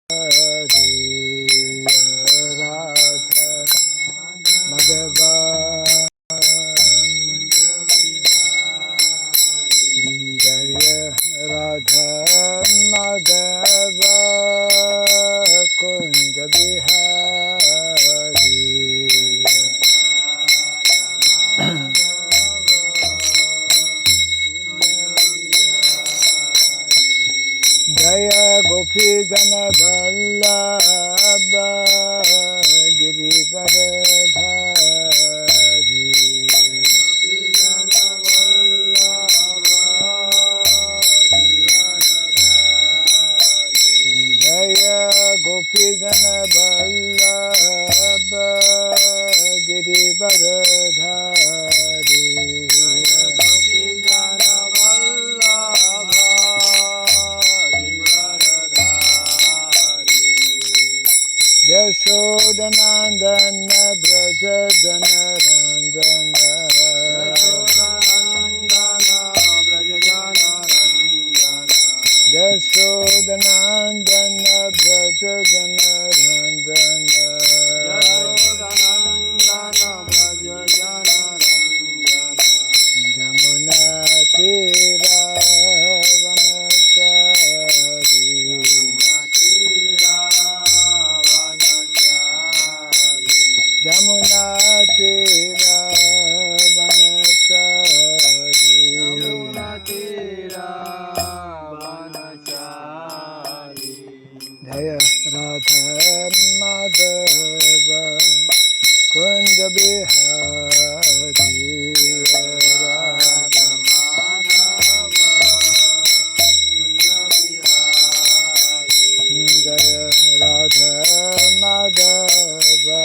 Radha Madhava Jaya Radha Madhava Kunda Bihari Jaya Gopi Jana Vallabha Girivaradhari Jaya Gopi Jana Vallabha Girivaradhari Yashodanandana Braja Janarandana Yashodanandana Braja Janarandana Jamuna Tira Vanachari Jamuna Tira Vanachari Jaya Radha Madhava Kunda Bihari Radha Madhava Kunda Bihari Jaya Radha Madhava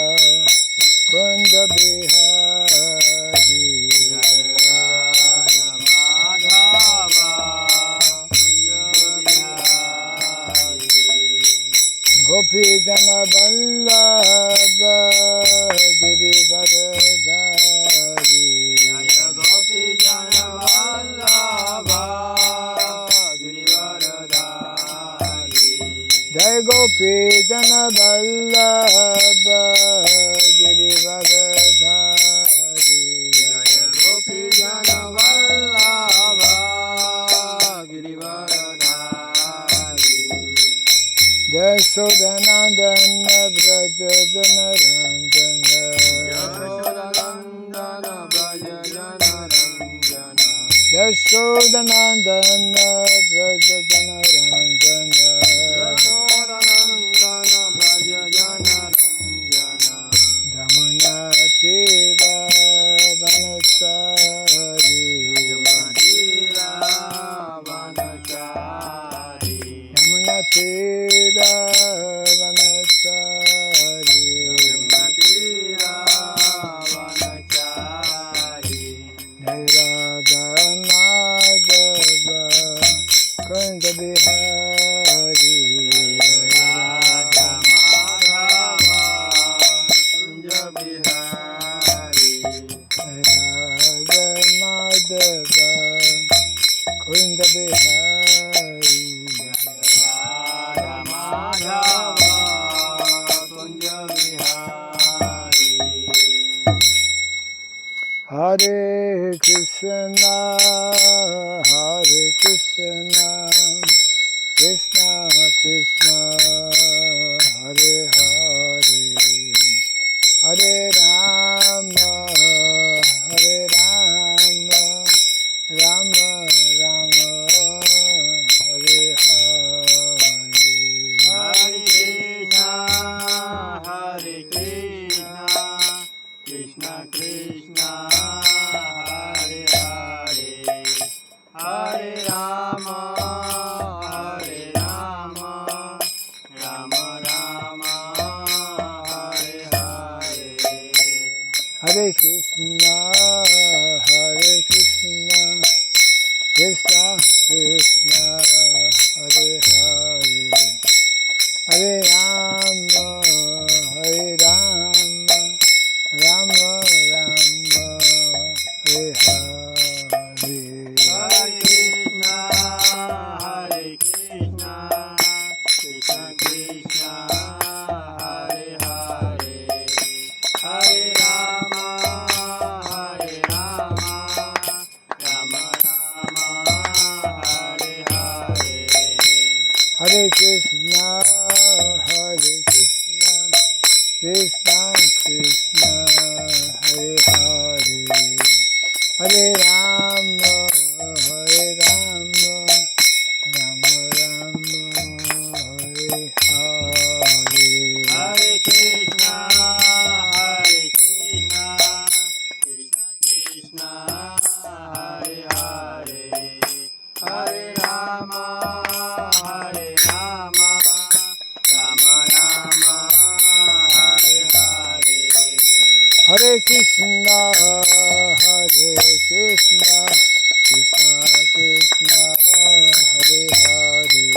Kunda Bihari Jaya Radha Madhava Kunda Bihari Gopi Jana Vallabha Girivaradhari Jaya Gopi Jana Vallabha Girivaradhari Jaya Gopi Jana Vallabha Girivaradhari Jaya Gopi Jana Vallabha Girivaradhari Yashodanandana Braja Janarandana Yashodanandana Braja Janarandana Yashodanandana Braja Janarandana Yashodanandana Braja Janarandana Jamuna Tira Vanachari Jamuna Tira Vanachari Jamuna Tira Vanachari Jamuna Tira Vanachari Jaya Radha Madhava Kunda Bihari Jaya Radha Madhava Kunda Bihari Jaya Radha Madhava Kunda Bihari Jaya Madhava Kunda Bihari Hare Krishna Hare Krishna Krishna Krishna Hare Hare Hare Rama Hare Rama Rama Rama Hare Hare Hare Krishna Hare Krishna Krishna Krishna Hare Hare Hare Rama Hare Rama Rama Rama Hare Hare Hare Krishna Hare Krishna Krishna Krishna Hare Hare Hare Rama Hare Rama Rama Rama Hare Hare Hare Krishna Krishna Krishna Hare Krishna, Hare Krishna, Krishna Krishna, Hare Hare, Hare Rama, Hare Rama, Rama Rama, Hare Hare. Hare Krishna, Hare Krishna, Krishna Krishna, Hare Hare, Hare Rama, Hare Rama, Rama Rama, Hare Hare. Hare Krishna, Hare Krishna, Krishna Krishna, Hare Hare,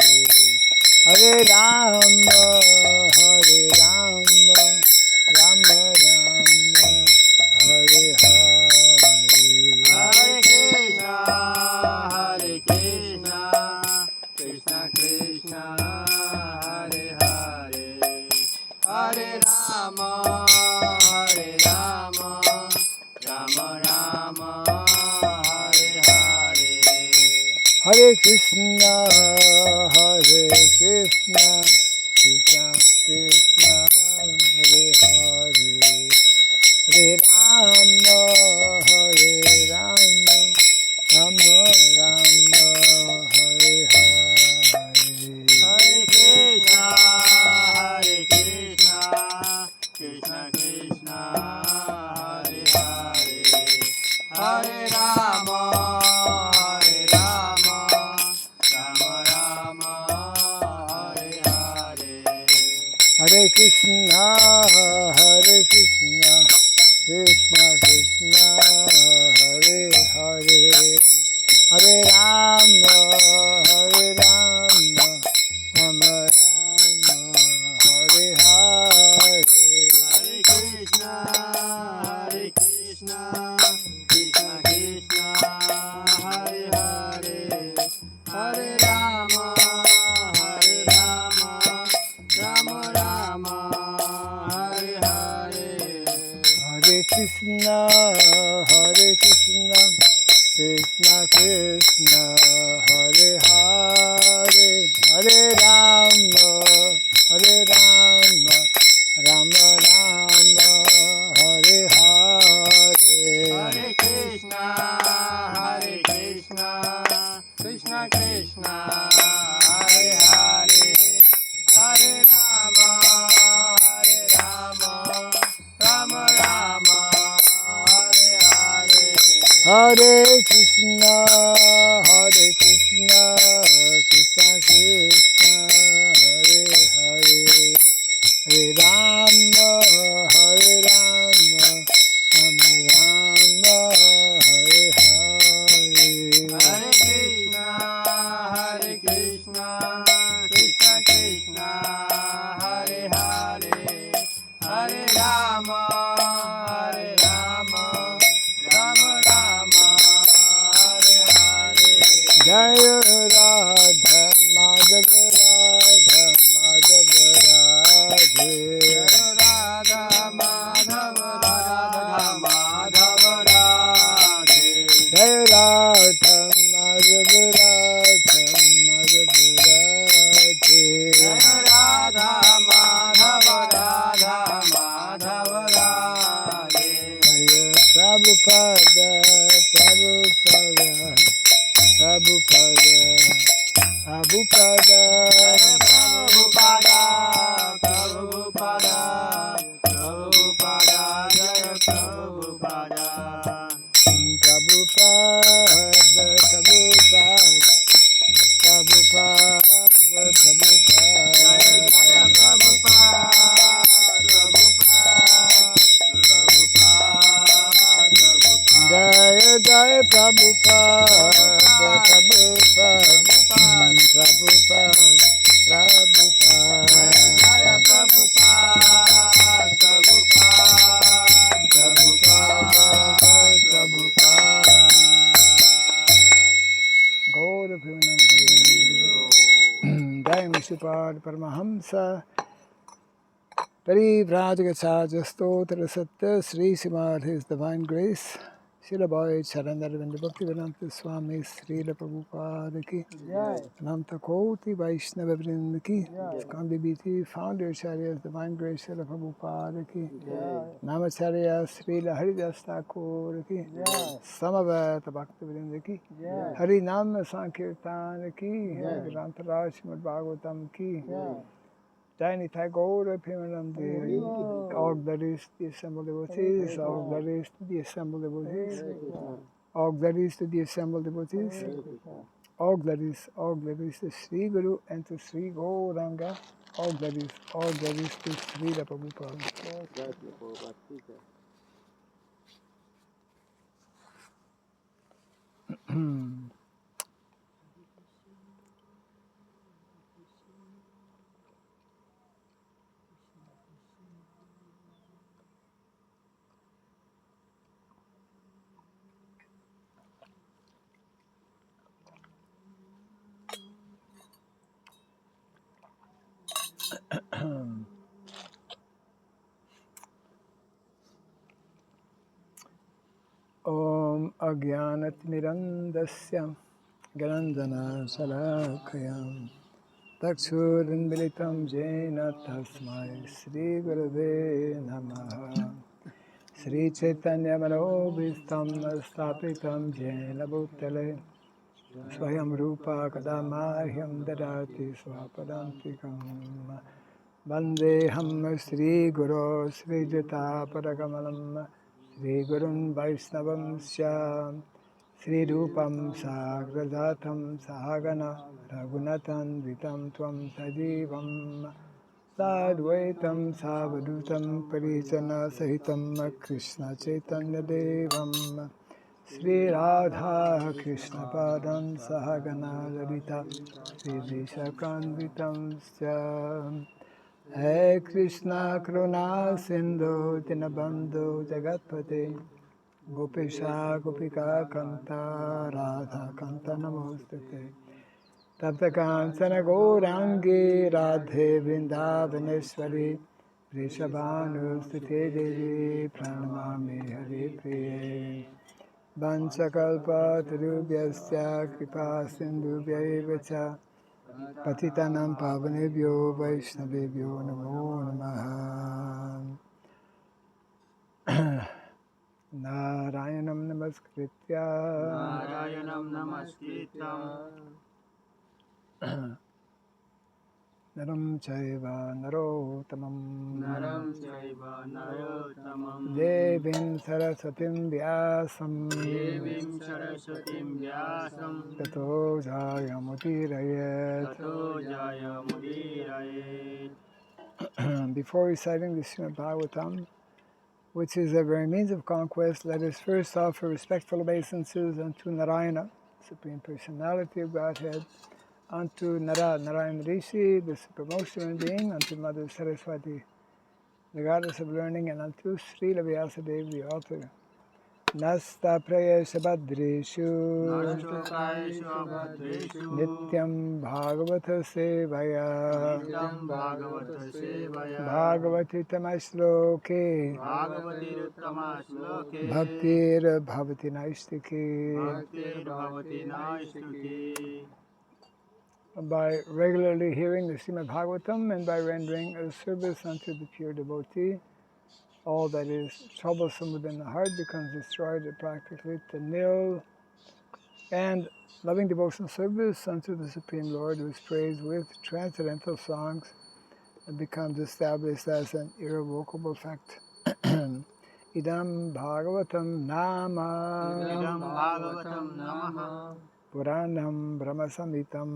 Hare Rama, Hare Rama, Rama Rama, Hare Hare. Hare Krishna, Hare Krishna, Krishna Krishna, Hare Hare, Hare Rama, Hare Rama, Rama Rama, Hare Hare. Hare Krishna, Hare Krishna, Krishna Krishna, Hare Hare, Hare Rama, Hare Rama, Rama Rama, Hare Hare. Hare Krishna, Hare Krishna, Krishna Krishna, Hare Hare, Hare Rama, Hare Rama, Rama Rama, Hare Hare. Hare Krishna, Hare Krishna, Krishna Krishna, Hare Hare, Hare Rama, Hare Rama, Rama Rama, Hare Hare. Hare Krishna, Hare Krishna, Krishna Krishna, Hare Hare, Hare Rama, Hare Rama, Rama Rama, Hare Hare. Hare Krishna, Hare Krishna, Krishna Krishna, Hare Hare, Hare Rama, Hare Rama, Rama Rama, Hare Hare. Hare Krishna, Hare Krishna, Krishna Krishna, Hare Hare, Hare Rama, Hare Rama, Rama Rama, Hare Hare. Hare Krishna, Hare Krishna, Krishna Krishna, Hare Hare, Hare Rama, Hare Rama, Rama Rama, Hare Hare. Hare Krishna, Hare Krishna, Krishna Krishna, Hare Hare, Hare Rama, Hare Rama, Rama Rama, Hare Hare. Jaya Radha Madhava Radha Madhava Radhe. Jaya Radha Madhava Radha Madhava Radhe. Jaya Radha Madhava Radha Madhava Radhe. Jaya Radha Madhava Radha Madhava Radhe. Jaya Prabhupada Prabhupada Prabhupada Prabhupada. Jaya Prabhupada, Prabhupada, Prabhupada, Jaya Prabhupada. Prabhupada Prabhupada Prabhupada Prabhupada. Jaya Jaya Prabhupada, Prabhupada, Prabhupada. Jaya Jaya Prabhupada Prabhupada Prabhupada Prabhupada. Jaya Prabhupada, Prabhupada, Prabhupada. Gaur Bhimanam Jai Mr. Sripad Paramahamsa Parivrajagacharya Stotra Satya Sri Srimad His Divine Grace Srila Bhai Charanaravinda Bhaktivedanta Swami Srila Prabhupada Ki Ananta Koti Vaishnava Vrinda Ki Skandi BT Founder Acharyas Divine Grace Srila Prabhupada Ki Namacharya Srila Haridas Thakur Ki Samaveta Bhaktivedanta Ki Hari Nam Sankirtan Ki Grantaraj Srimad Bhagavatam Ki Jai Nitai Gaura Premanande, all glories to the assembled devotees, all glories to the assembled devotees, all glories to the assembled devotees, all glories to Sri Guru and to Sri Gauranga, all glories to Sri Prabhupada. Om Agyanat Mirandasya Gandana Salakayam Takshurindilitam Jena Tasmai Sri Gurave Namaha Sri Chaitanya Manobhistam Stapitam Jena Bhutale Swayam Rupa Kadamahyam Dadati Swapadantikam Vandeham Sri Guru Sri Jata Padakamalam Sri Gurun Vaisnavam Syam Sri Rupam Sagrajatam Sahagana Raghunatan Vitam Tvam Sajivam Sadvaitam Savadutam Parijana Sahitam Krishna Chaitanya Devam Sri Radha Krishna Padam Sahagana Lalita Sri Vishakanvitam Syam Hey Krishna Karuna Sindhu Dinabandhu Jagatpate Gopesha Gopika Kanta Radha Kanta Namostate Tapta Kansana Gourangi Radhe Vrindavaneshwari Vrishabhanu Sute Devi Pranamami Hari Priye Vanchakalpa Tarubhyasya Kripa Sindhubhya Patitanam Pavanebhyo Vaishnavebhyo Namo Namaha Narayanam Namaskritya Naram Chaiva Narottamam Devim Sarasatim Vyasam Tato Jayamudiraye. Before reciting the Srimad Bhagavatam, which is a very means of conquest, let us first offer respectful obeisances unto Narayana, Supreme Personality of Godhead, unto Narayana Rishi, the supremmost human being, unto Mother Saraswati, the goddess of learning, and unto Srila Vyasadeva, the author. Nasta Prayesha Badreshu Nityam Bhagavata Sevaya Bhagavati Tamashloke Bhaktir Bhavati Naistiki. By regularly hearing the Srimad Bhagavatam and by rendering a service unto the pure devotee, all that is troublesome within the heart becomes destroyed practically to nil, and loving devotional service unto the Supreme Lord, who is praised with transcendental songs, becomes established as an irrevocable fact. Idam Bhagavatam Nama Puranam Brahmasamitam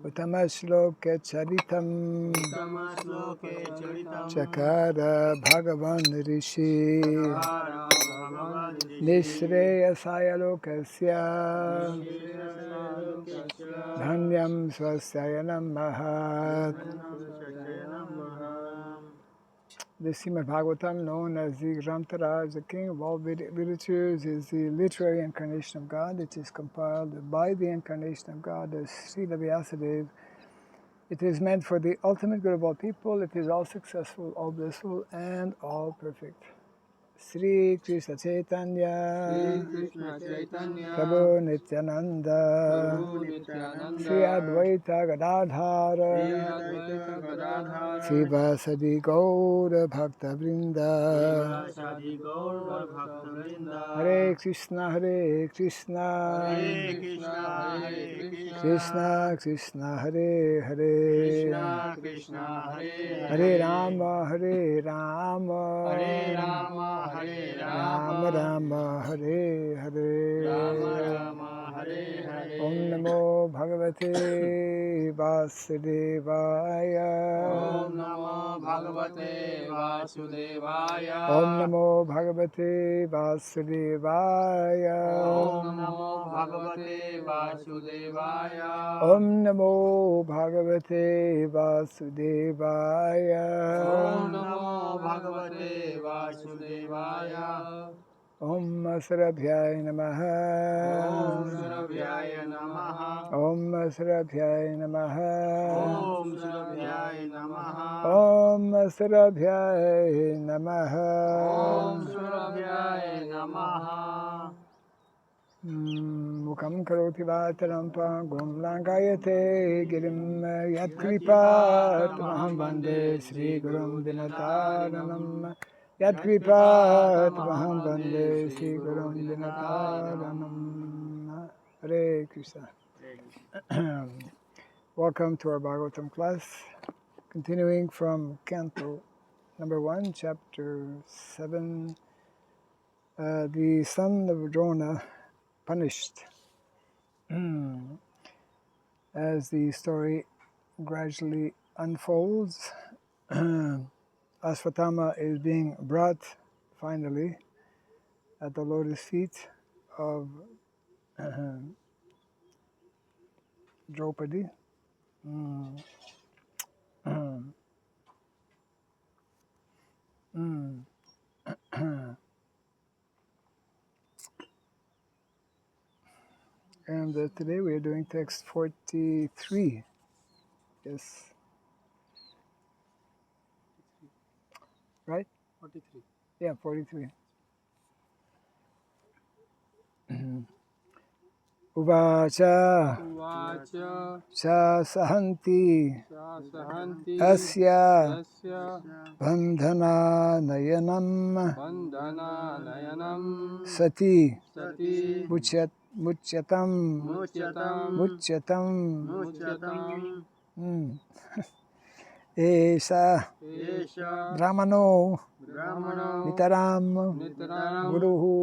Utamashloke Charitam Chakara Bhagavan Rishi Nishreyasaya Lokasya Dhanyam Swasayanam Mahat. The Srimad Bhagavatam, known as the Grantaraj, the king of all Vedic literatures, is the literary incarnation of God. It is compiled by the incarnation of God as Srila Vyasadeva. It is meant for the ultimate good of all people. It is all successful, all blissful, and all perfect. Sri Krishna Chaitanya, Sri Krishna Chaitanya, Prabhu Nityananda, Prabhu Nityananda, Sri Advaita Gadadhara, Advaita Gadadhara, Sri Vasadi Gaura Bhakta Vrinda, Sadi Gaur Bhakta Vrinda, Hare Krishna, Hare Krishna, Hare Krishna, Hare Krishna Krishna, Hare Hare, Krishna Krishna, Hare Hare Rama, Hare Rama, Hare Rama, Hare Rama Rama, Rama, Hare Hare, Rama Rama, Hare Hare. Om Namo Bhagavate Vasudevaya, Om Namo Bhagavate Vasudevaya. Om Namo Bhagavate Vasudevaya, Om Namo Bhagavate Vasudevaya. Om Namo Bhagavate Vasudevaya, Om Namo Bhagavate Vasudevaya. Om Sarabhyaya Namaha, Om Surabhyaya Namaha. Om Sarabhyaya Namaha, Om Surabhyaya Namaha. Om Sarabhyaya Namaha, Om Surabhyaya Namaha. Mukam karoti vataram pangum langayate girim yatkripat maham bande Sri Gurum Dinataranam, yatkripat maham bande Sri Gurum Dinataranam. Hare Krishna. Welcome to our Bhagavatam class, continuing from Canto number 1, chapter 7, the son of Drona punished. As the story gradually unfolds, Asvatthama is being brought finally at the lotus feet of Draupadi. And today we are doing text 43. Yes. Right? 43. Yeah, 43. Uvacha Uvacha cha sahanti sahanti asya yasya bandhana nayanam bandhana nayanam sati sati mucyatam Esa Brahmano Nitaram Guruhu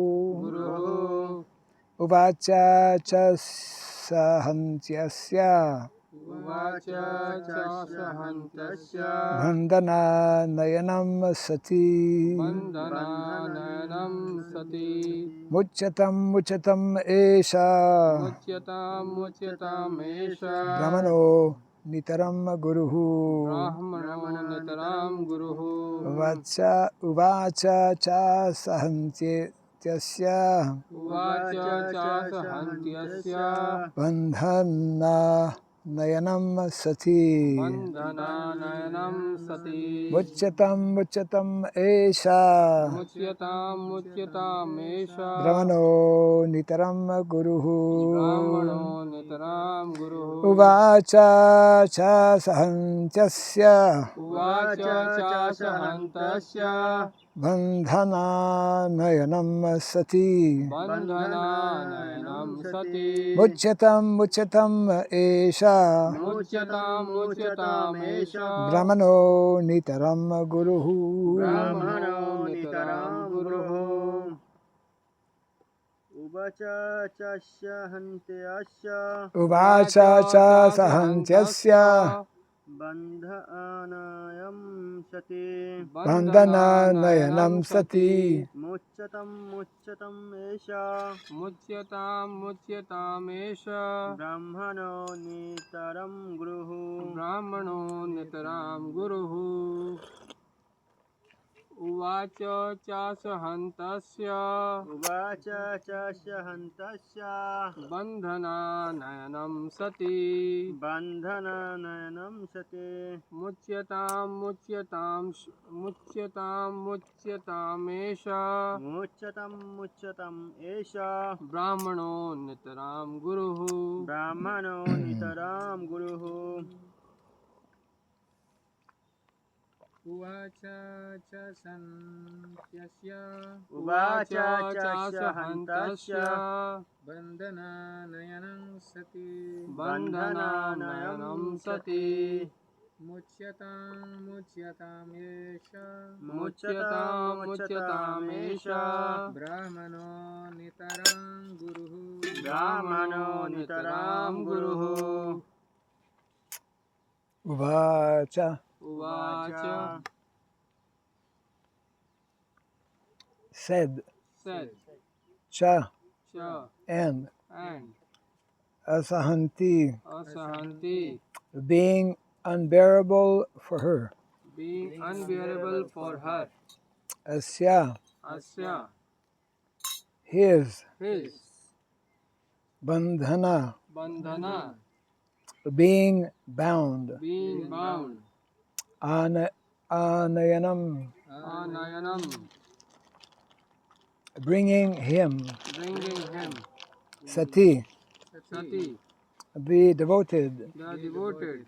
Uvacha cha sahantyasya Uvacha cha sahantasya Bandhana nayanam sati bandhana nayanam sati mucyatam esha mucyatam esha Brahmano Nitaram Guruhu brahmano nitaram guruhu Uvacha cha sahantyasya Uvacha cha sahantyasya Bandhana nayanam sati bandhana nayanam sati mucyatam esha mucyatam esha Brahmano Nitaram Guruhu brahmano nitaram guruhu Uvacha cha sahantyasya Uvacha cha sahantasya Bandhana nayanam sati bandhana nayanam sati mucyatam esha mucyatam esha Brahmano Nitaram Guruhu brahmano nitaram guruhu Uvacha cha sahantyasya Uvacha cha sahantyasya bandhanayam sati Bandhana nayanam sati mucyatam esha mucyatam esha brahmano nitaram guruhu. brahmano nitaram guruhu उवाच चास हन्तस्य उवाच च हन्तस्य बन्धनानयनं सति बन्धननयनं सति मुच्यतामेष मुच्यतम् एष ब्राह्मणो नितरां गुरुः ब्राह्मणो नितरां गुरुः उवाच च सन्त्यस्य उवाच च हन्तस्य बन्धनानयनं सति बन्धनानयनं सति मुच्यतामेष ब्राह्मणो नितरां गुरुः ब्राह्मणो नितरां गुरुः Uvacha. उवाच Said. said Cha. cha And. and Asahanti. asahanti Being unbearable for her. being unbearable for her Asya. asya His. his Bandhana. bandhana Being bound. being bound Anayanam. anayanam Bringing him. bringing him Sati. sati The devoted. the devoted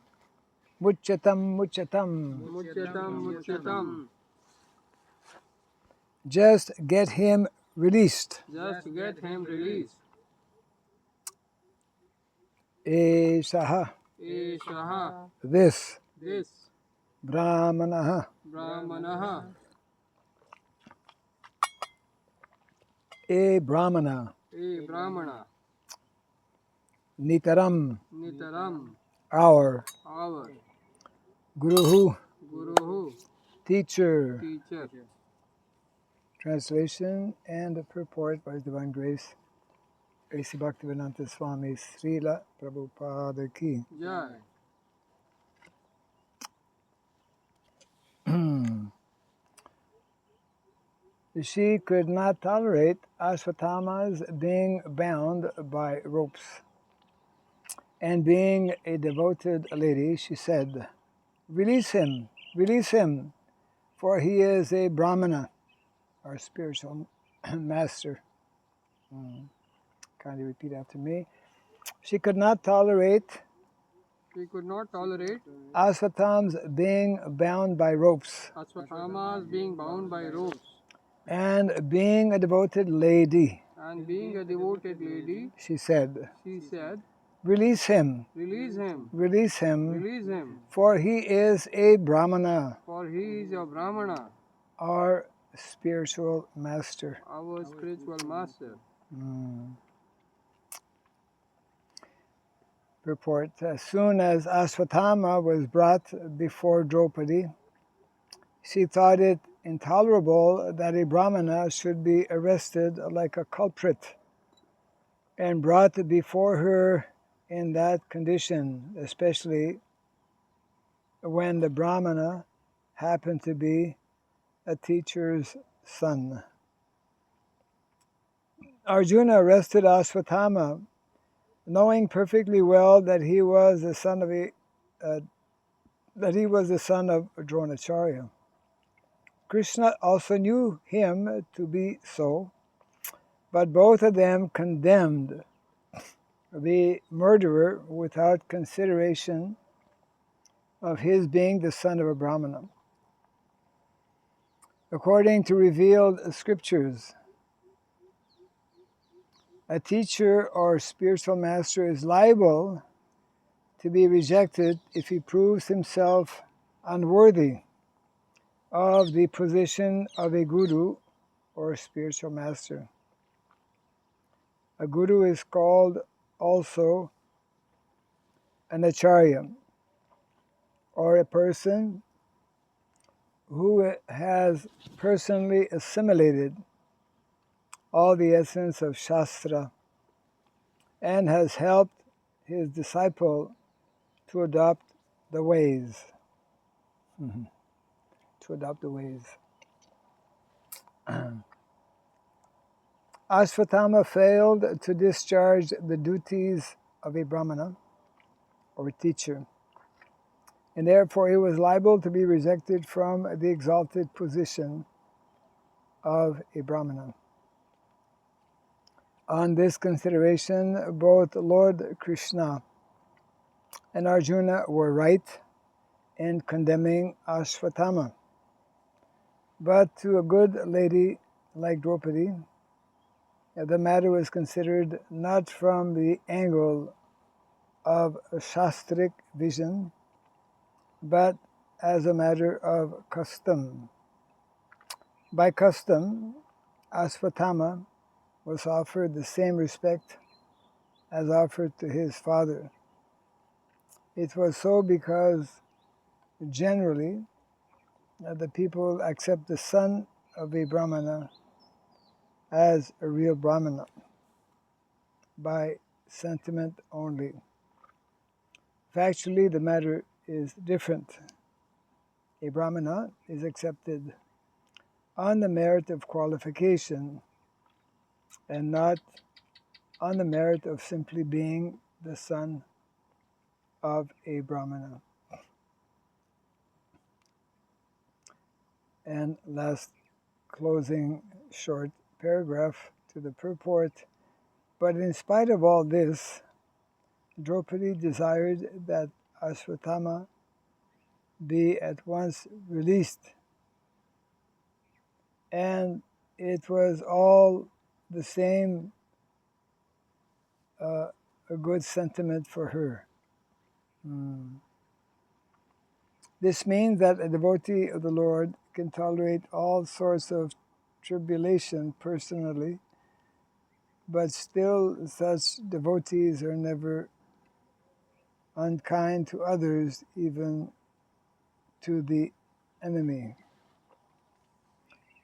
Muchatam. muchyatam Just get him released. just get him released Esaha. eshaha This. this Brahmanaha. brahmanaha A Brahmana. a brahmana Nitaram. nitaram Our. our Guruhu. guruhu Teacher. teacher Translation and the purport by His Divine Grace, A.C. Bhaktivedanta Swami Srila Prabhupada Ki. jai She could not tolerate Ashwatthama's being bound by ropes. And being a devoted lady, she said, release him, for he is a Brahmana, our spiritual master. Kindly repeat after me. She could not tolerate Ashwatthama's being bound by ropes. Ashwatthama's being bound by ropes And being a devoted lady, and being a devoted lady, she said, release him, release him, release him, for he is a Brahmana, for he is a Brahmana, our spiritual master. our spiritual master. Purport. As soon as Ashwatthama was brought before Draupadi, she thought it intolerable that a Brahmana should be arrested like a culprit and brought before her in that condition, especially when the Brahmana happened to be a teacher's son. Arjuna arrested Ashwatthama, knowing perfectly well that he was the son of Dronacharya. Krishna also knew him to be so, but both of them condemned the murderer without consideration of his being the son of a Brahmana. According to revealed scriptures, a teacher or spiritual master is liable to be rejected if he proves himself unworthy of the position of a guru or spiritual master. A guru is called also an acharya, or a person who has personally assimilated all the essence of Shastra and has helped his disciple to adopt the ways. To adopt the ways. Ashvatthama failed to discharge the duties of a Brahmana or a teacher, and therefore he was liable to be rejected from the exalted position of a Brahmana. On this consideration, both Lord Krishna and Arjuna were right in condemning Ashvatthama. But to a good lady like Draupadi, the matter was considered not from the angle of a shastric vision, but as a matter of custom. By custom, Ashvatthama was offered the same respect as offered to his father. It was so because generally the people accept the son of a Brahmana as a real Brahmana by sentiment only. Factually, the matter is different. A Brahmana is accepted on the merit of qualification and not on the merit of simply being the son of a Brahmana. And last closing short paragraph to the purport. But in spite of all this, Draupadi desired that Ashvatthama be at once released, and it was all the same a good sentiment for her. This means that a devotee of the Lord can tolerate all sorts of tribulation personally, but still such devotees are never unkind to others, even to the enemy.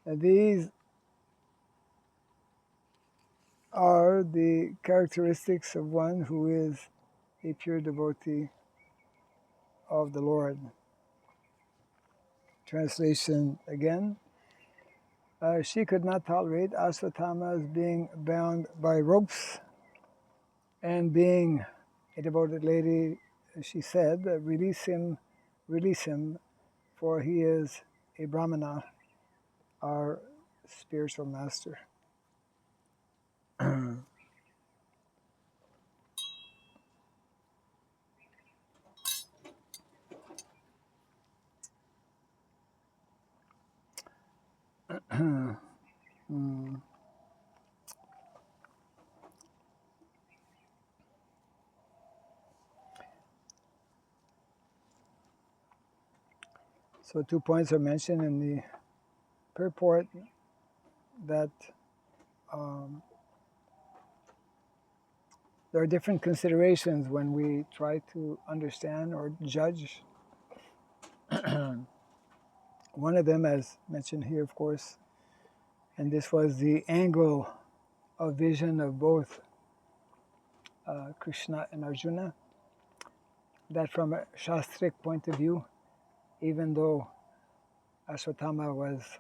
These are the characteristics of one who is a pure devotee of the Lord. Translation again. She could not tolerate Ashvatthama's being bound by ropes, and being a devoted lady, she said, release him, for he is a Brahmana, our spiritual master. So 2 points are mentioned in the purport, that there are different considerations when we try to understand or judge. One of them, as mentioned here, of course, and this was the angle of vision of both Krishna and Arjuna, that from a shastric point of view, even though Ashvatthama was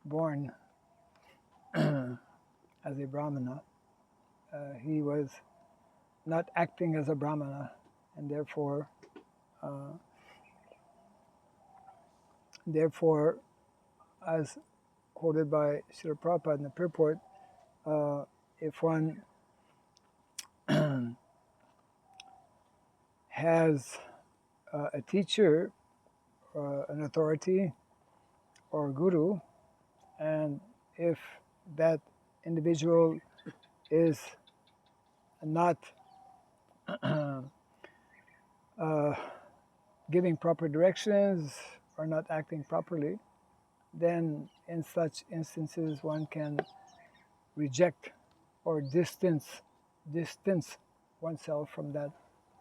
born as a Brahmana, he was not acting as a Brahmana, and therefore, as quoted by Srila Prabhupada in the purport, if one has a teacher, an authority, or a guru, and if that individual is not giving proper directions or not acting properly, then in such instances one can reject or distance oneself from that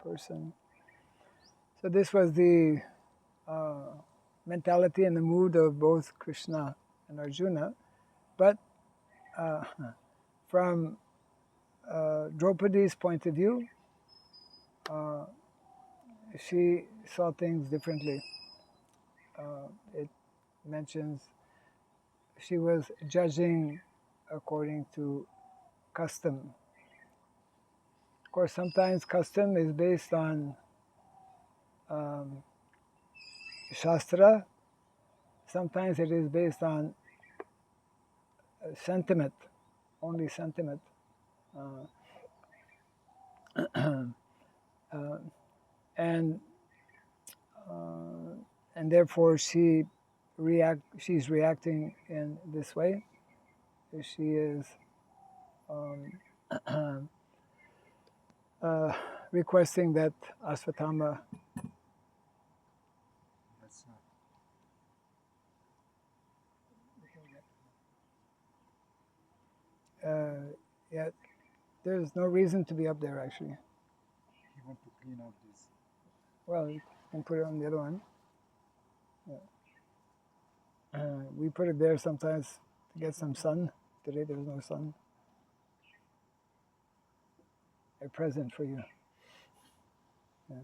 person. So this was the mentality and the mood of both Krishna and Arjuna. But from Draupadi's point of view, she saw things differently. It mentions she was judging according to custom. Of course, sometimes custom is based on Shastra, sometimes it is based on sentiment, only sentiment. And therefore she's reacting in this way. She is requesting that Asvatthama yeah, there's no reason to be up there actually. You want to clean out this. Well, you can put it on the other one. Yeah. We put it there sometimes to get some sun. Today there's no sun. A present for you. Yeah.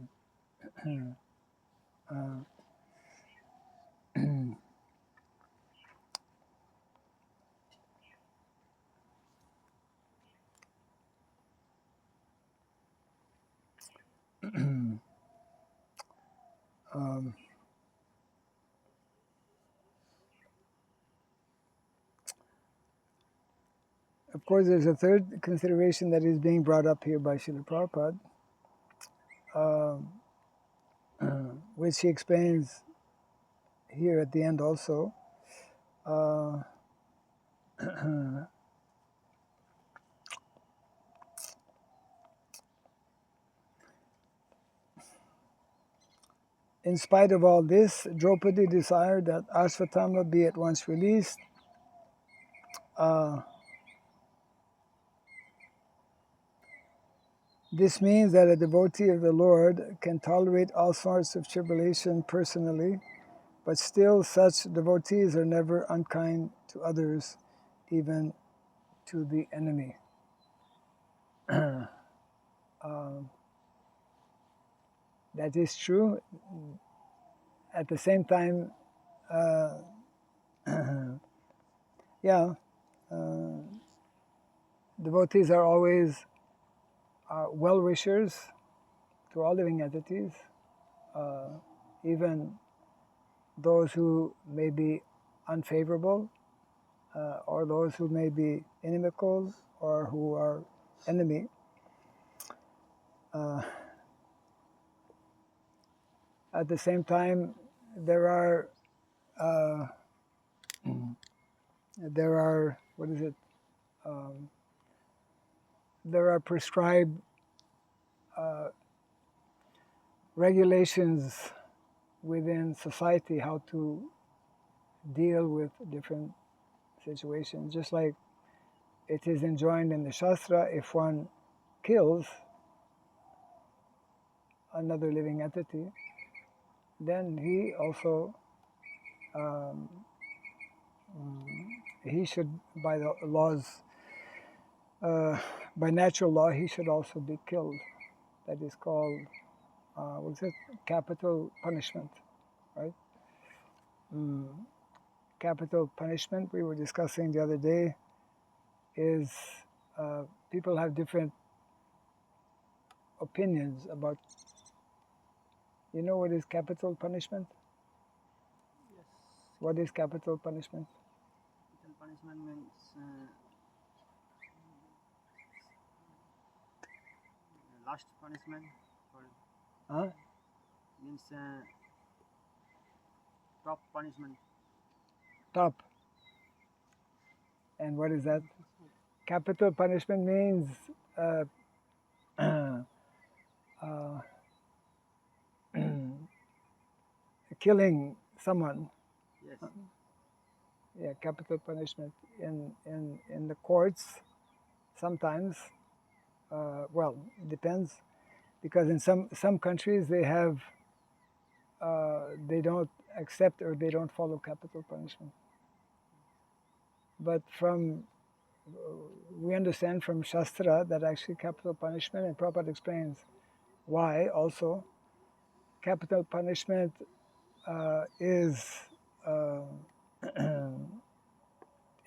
Of course, there's a third consideration that is being brought up here by Srila Prabhupada, which he explains here at the end also. In spite of all this, Draupadi desired that Ashvatthama be at once released. This means that a devotee of the Lord can tolerate all sorts of tribulation personally, but still such devotees are never unkind to others, even to the enemy. That is true. At the same time, devotees are always well-wishers to all living entities, even those who may be unfavorable, or those who may be inimical or who are enemy. At the same time, there are what is it? There are prescribed regulations within society how to deal with different situations. Just like it is enjoined in the Shastra, if one kills another living entity, then he also he should, by the laws, by natural law, he should also be killed. That is called what's it? Capital punishment, right? Capital punishment we were discussing the other day is people have different opinions about. You know what is capital punishment? Yes. What is capital punishment? Capital punishment means last punishment. Huh? Means top punishment. Top. And what is that? Capital punishment means killing someone. Yes. Yeah, capital punishment in the courts. Sometimes, well, it depends, because in some countries they have they don't accept or they don't follow capital punishment. But we understand from Shastra that actually capital punishment, and Prabhupada explains why also, capital punishment is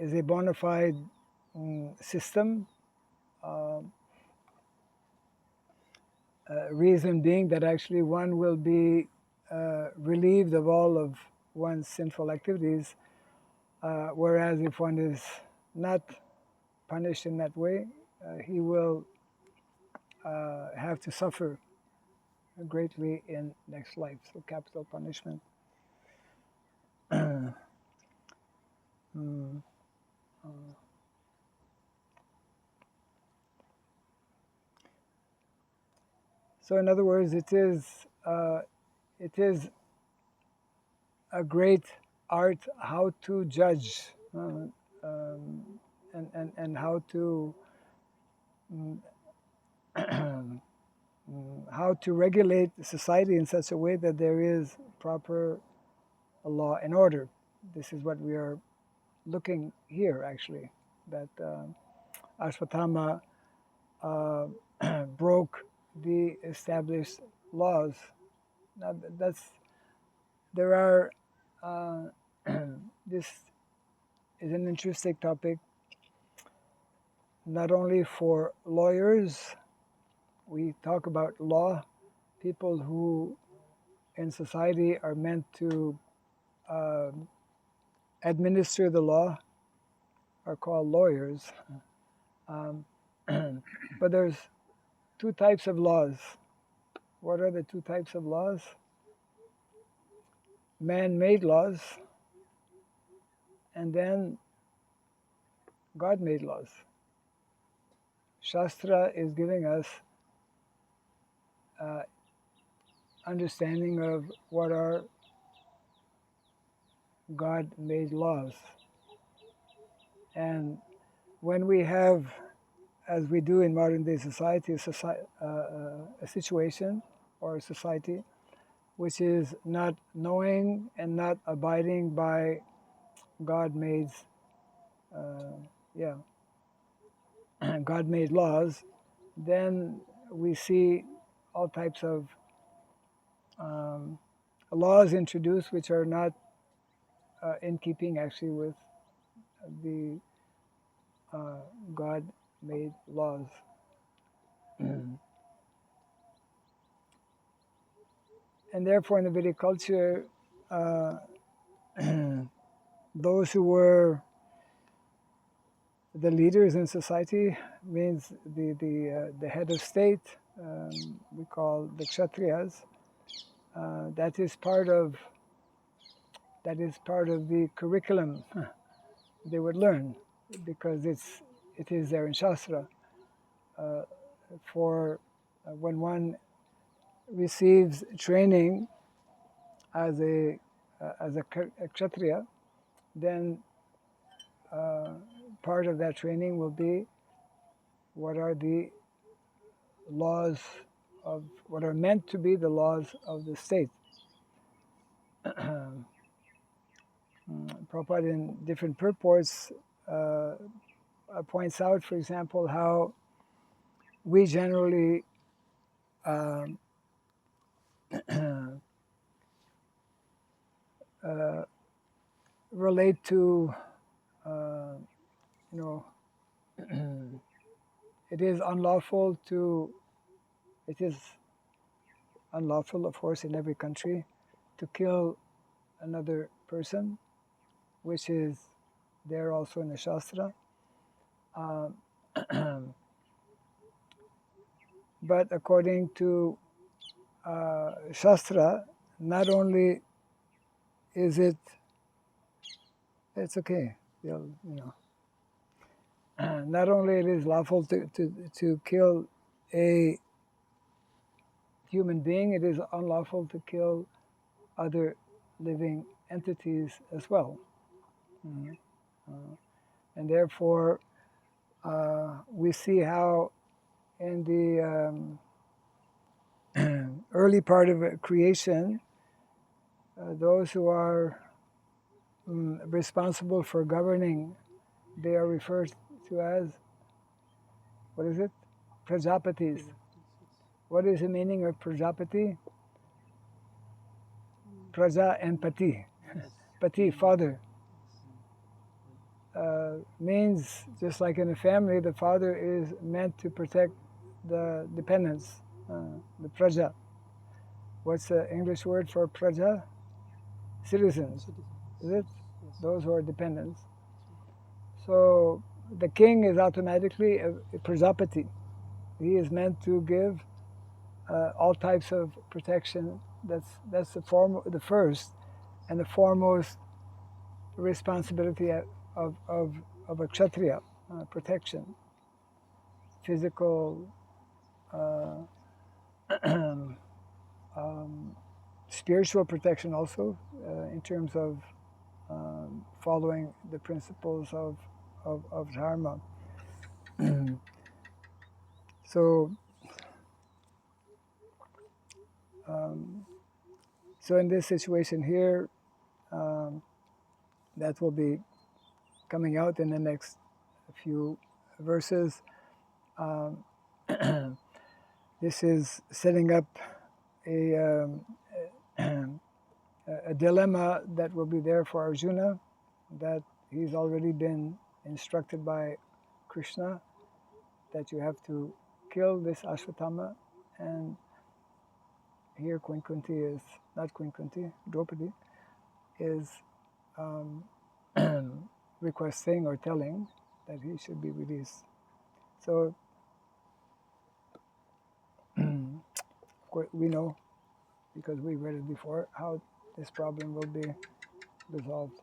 is a bona fide system. Reason being that actually one will be relieved of all of one's sinful activities, whereas if one is not punished in that way, he will have to suffer greatly in next life. So capital punishment. Mm. So in other words, it is a great art how to judge and how to how to regulate society in such a way that there is proper law and order. This is what we are looking here, actually, that Ashwatthama broke the established laws. Now, there are, this is an interesting topic, not only for lawyers. We talk about law, people who in society are meant to administer the law are called lawyers. But there's two types of laws. What are the two types of laws? Man-made laws, and then God-made laws. Shastra is giving us understanding of what are God-made laws. And when we have, as we do in modern day society, a situation or a society which is not knowing and not abiding by God-made, God-made laws, then we see all types of laws introduced which are not in keeping actually with the God-made laws. And therefore in the Vedic culture, those who were the leaders in society, means the head of state, we call the Kshatriyas, that is part of the curriculum they would learn, because it is there in Shastra. For when one receives training as a Kshatriya, then part of that training will be what are the laws of, what are meant to be the laws of the state. Prabhupada in different purports points out, for example, how we generally relate to, it is unlawful, of course, in every country to kill another person, which is there also in the Shastra. But according to Shastra, not only is it's okay, not only it is lawful to kill a human being, it is unlawful to kill other living entities as well. And therefore, we see how in the early part of creation, those who are responsible for governing, they are referred to as, what is it? Prajapatis. What is the meaning of Prajapati? Praja and Pati. Pati, father. means, just like in a family, the father is meant to protect the dependents, the praja. What's the English word for praja? Citizens, is it? Those who are dependents. So the king is automatically a Prajapati. He is meant to give all types of protection. That's the first and the foremost responsibility of a kshatriya, protection, physical, spiritual protection also, in terms of following the principles of dharma. So, so in this situation here, that will be coming out in the next few verses. This is setting up a a dilemma that will be there for Arjuna, that he's already been instructed by Krishna that you have to kill this Ashwatthama, and here Queen Kunti is, not Queen Kunti, Draupadi, is requesting or telling that he should be released. So, of course, we know, because we read it before, how this problem will be resolved.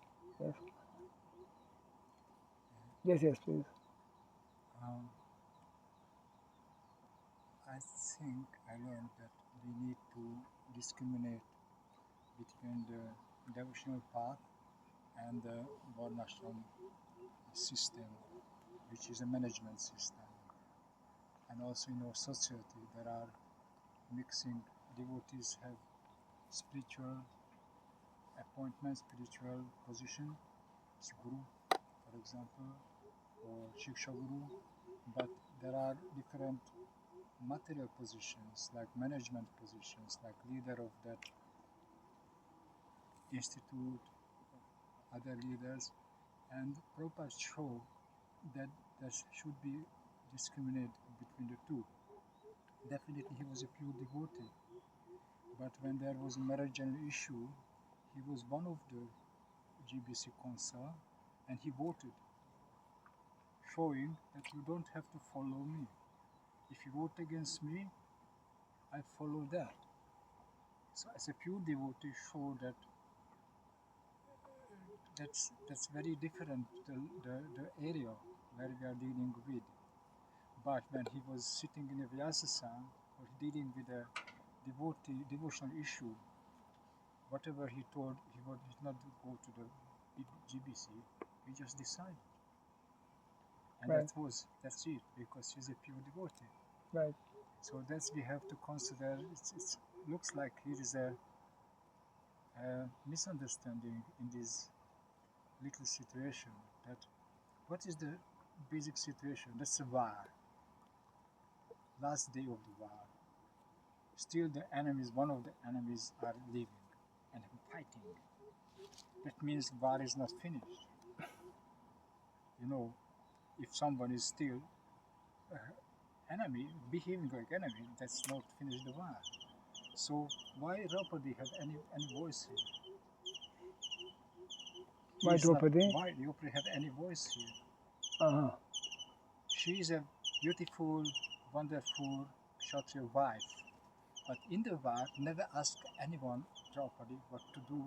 Yes, yes, please. I think I learned that we need to discriminate between the devotional path and the Varnashram system, which is a management system. And also in our society, there are mixing. Devotees have spiritual appointment, spiritual position, as Guru, for example, or Shiksha Guru, but there are different material positions, like management positions, like leader of that institute, other leaders, and Prabhupada show that there should be discriminate between the two. Definitely he was a pure devotee, but when there was a marriage issue, he was one of the GBC council and he voted, showing that you don't have to follow me. If you vote against me, I follow that. So as a pure devotee, show that that's very different, the area where we are dealing with. But when he was sitting in a Vyasasana or dealing with a devotional issue, whatever he told, he would not go to the GBC. He just decided, and Right. that's it, because he's a pure devotee. Right. So that's we have to consider. It looks like here is a misunderstanding in this little situation. That what is the basic situation? That's a war. Last day of the war. Still the enemies, one of the enemies are living and fighting. That means war is not finished. You know, if someone is still enemy, behaving like enemy, that's not finish the war. So why Draupadi have any voice here? Why Draupadi? Why Draupadi have any voice here? Uh-huh. She is a beautiful, wonderful Kshatriya wife. But in the war, never ask anyone, Draupadi, what to do.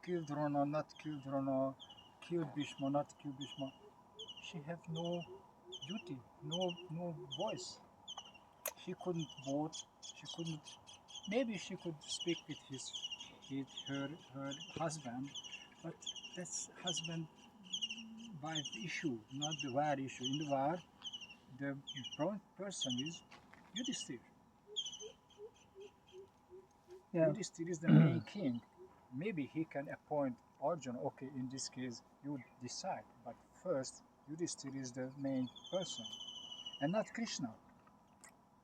Kill Drona, not kill Drona, kill Bhishma, not kill Bhishma. She have no duty, no voice. She couldn't vote, she couldn't, maybe she could speak with her husband, but that's husband-wife issue, not the war issue. In the war, the important person is Yudhishthira. Yeah. Yudhishthira is the main king. Maybe he can appoint Arjuna. Okay, in this case, you decide. But first, Yudhishthira is the main person, and not Krishna.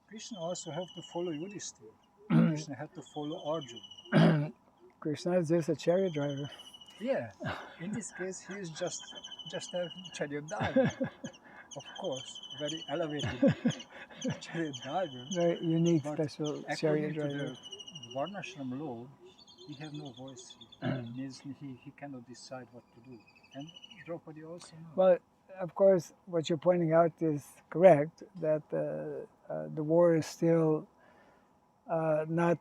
Krishna also have to follow Yudhishthira. Krishna had to follow Arjuna. Krishna is just a chariot driver. Yeah, in this case, he is just a chariot diver. Of course, very elevated chariot diver. Very unique, But special according chariot to driver. the Varnashram law, he have no voice. Means he cannot decide what to do. And Draupadi also no. Well, of course, what you're pointing out is correct, that the war is still not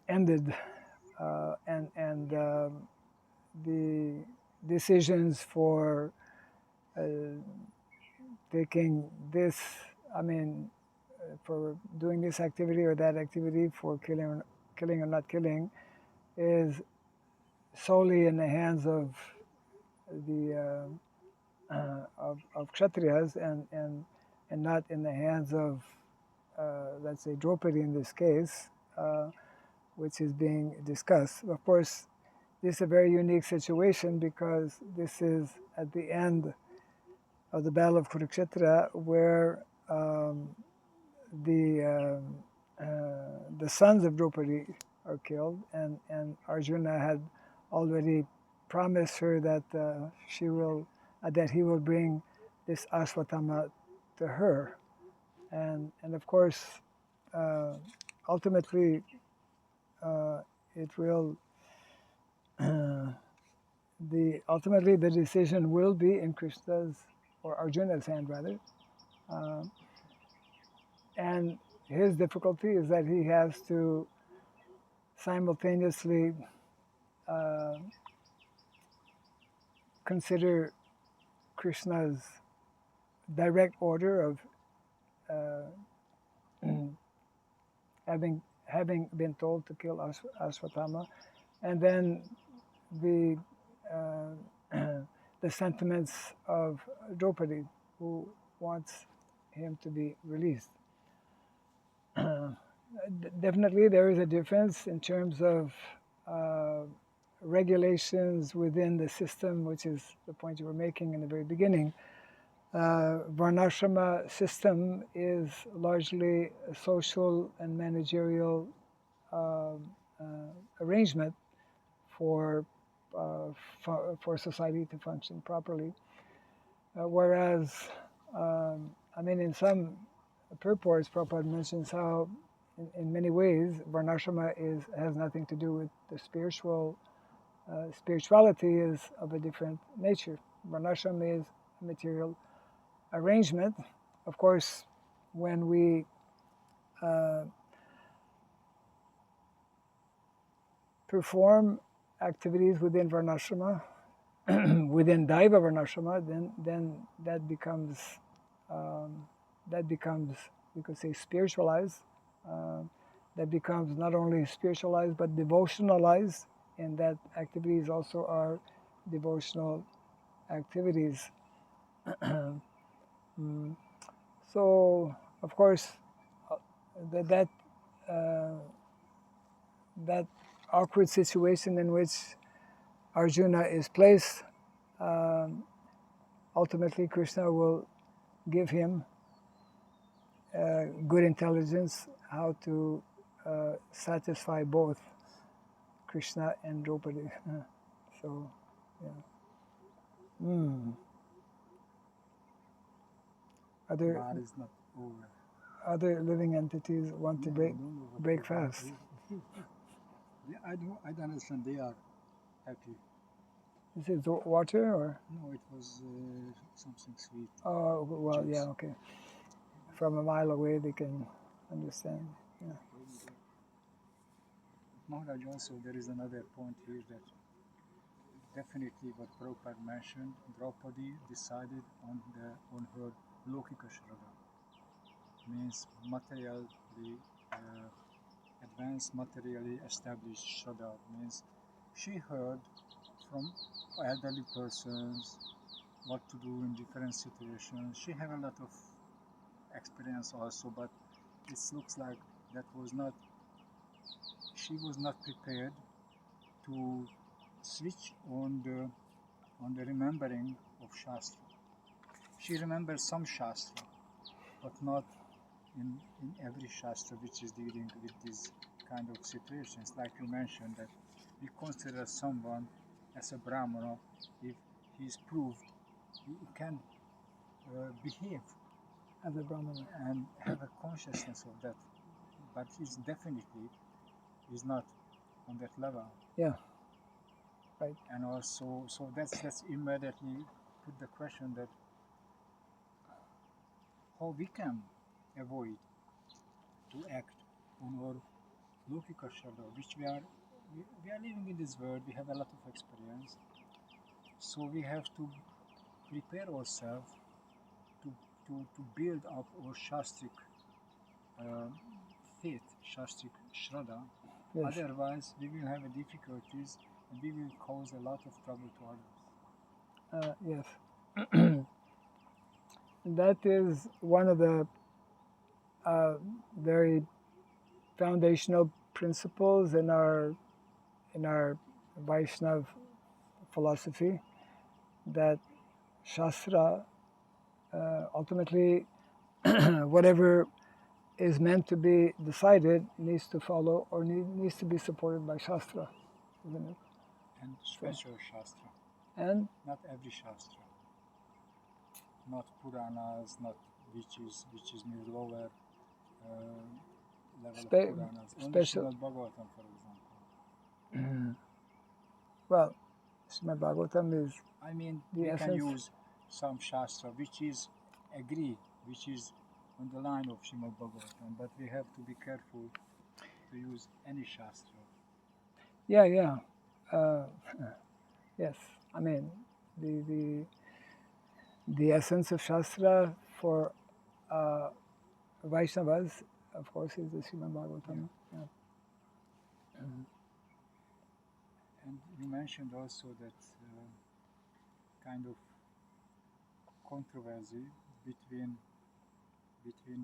ended, and the decisions for taking this, I mean, for doing this activity or that activity, for killing or not killing, is solely in the hands of the of kshatriyas, and not in the hands of, let's say, Draupadi in this case, which is being discussed. Of course, this is a very unique situation because this is at the end of the Battle of Kurukshetra, where the sons of Draupadi are killed, and Arjuna had already promised her that that he will bring this Ashwatthama to her, and of course, ultimately, it will. Ultimately the decision will be in Krishna's or Arjuna's hand rather, and his difficulty is that he has to simultaneously consider Krishna's direct order of having been told to kill Ashwatthama, and then the the sentiments of Draupadi, who wants him to be released. Definitely, there is a difference in terms of regulations within the system, which is the point you were making in the very beginning. Varnashrama system is largely a social and managerial arrangement for, for society to function properly. Whereas, I mean, in some purports, Prabhupada mentions how, in many ways, Varnashrama has nothing to do with the spiritual. Spirituality is of a different nature. Varnashrama is a material arrangement. Of course, when we perform activities within Varnashrama, within Daiva Varnashrama, then that becomes we could say spiritualized. That becomes not only spiritualized but devotionalized, and that activities also are devotional activities. So, of course, that that awkward situation in which Arjuna is placed, ultimately Krishna will give him good intelligence how to satisfy both Krishna and Draupadi. So, yeah. War is not over. Other living entities want to break fast. I don't understand. They are happy. Is it water or? No, it was something sweet. Oh, well, Juice. yeah, okay. From a mile away, they can understand. Yeah. Maharaj, also there is another point here that definitely what Prabhupada mentioned, Draupadi decided on her Lokika Shraddha, means materially advanced, materially established Shraddha, means she heard from elderly persons what to do in different situations. She had a lot of experience also, but it looks like she was not prepared to switch on the remembering of Shastra. She remembers some Shastra, but not in every Shastra which is dealing with these kind of situations. Like you mentioned, that we consider someone as a Brahmana if he is proved he can behave as a Brahmana. and have a consciousness of that, but he's definitely is not on that level. Yeah. Right. And also, so that's immediately put the question that how we can avoid to act on our Lokika Shraddha, which we are living in this world, we have a lot of experience, so we have to prepare ourselves to build up our Shastric faith, Shastric Shraddha. Yes. Otherwise, we will have difficulties and we will cause a lot of trouble to others. Yes. That is one of the very foundational principles in our Vaishnav philosophy, that Shastra ultimately whatever is meant to be decided needs to follow or needs to be supported by Shastra, isn't it? And special Shastra. And not every Shastra. Not Puranas, not which is lower level of Puranas. Only Srimad Bhagavatam, for example. Well, Srimad Bhagavatam is I mean, we can use some Shastra which is on the line of Srimad Bhagavatam, but we have to be careful to use any Shastra. Yeah. Yes, I mean the essence of Shastra for Vaishnavas, of course, is the Srimad Bhagavatam. Yeah. And you mentioned also that kind of controversy between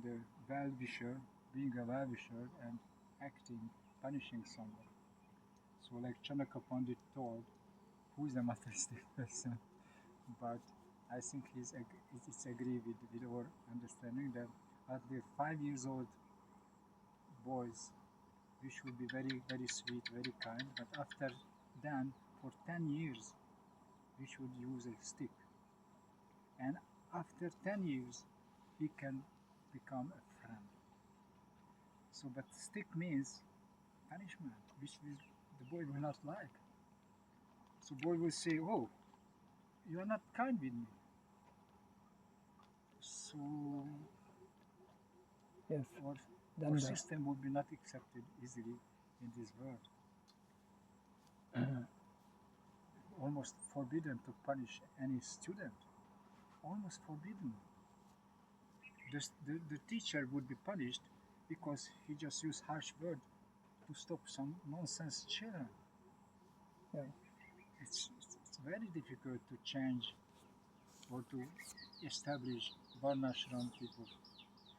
the well-wisher, being a well-wisher, and acting, punishing someone. So like Chanaka Pandit told, who is a materialistic person, but I think it's agree with our understanding that at the 5 years old boys, we should be very, very sweet, very kind, but after then, for 10 years, we should use a stick. And after 10 years, he can become a friend. So, but stick means punishment, which the boy will not like. So boy will say, oh, you are not kind with me. So Yes. Our system would be not accepted easily in this world. Almost forbidden to punish any student. Almost forbidden. The teacher would be punished because he just used harsh word to stop some nonsense children. Yeah. It's very difficult to change or to establish Varnashram people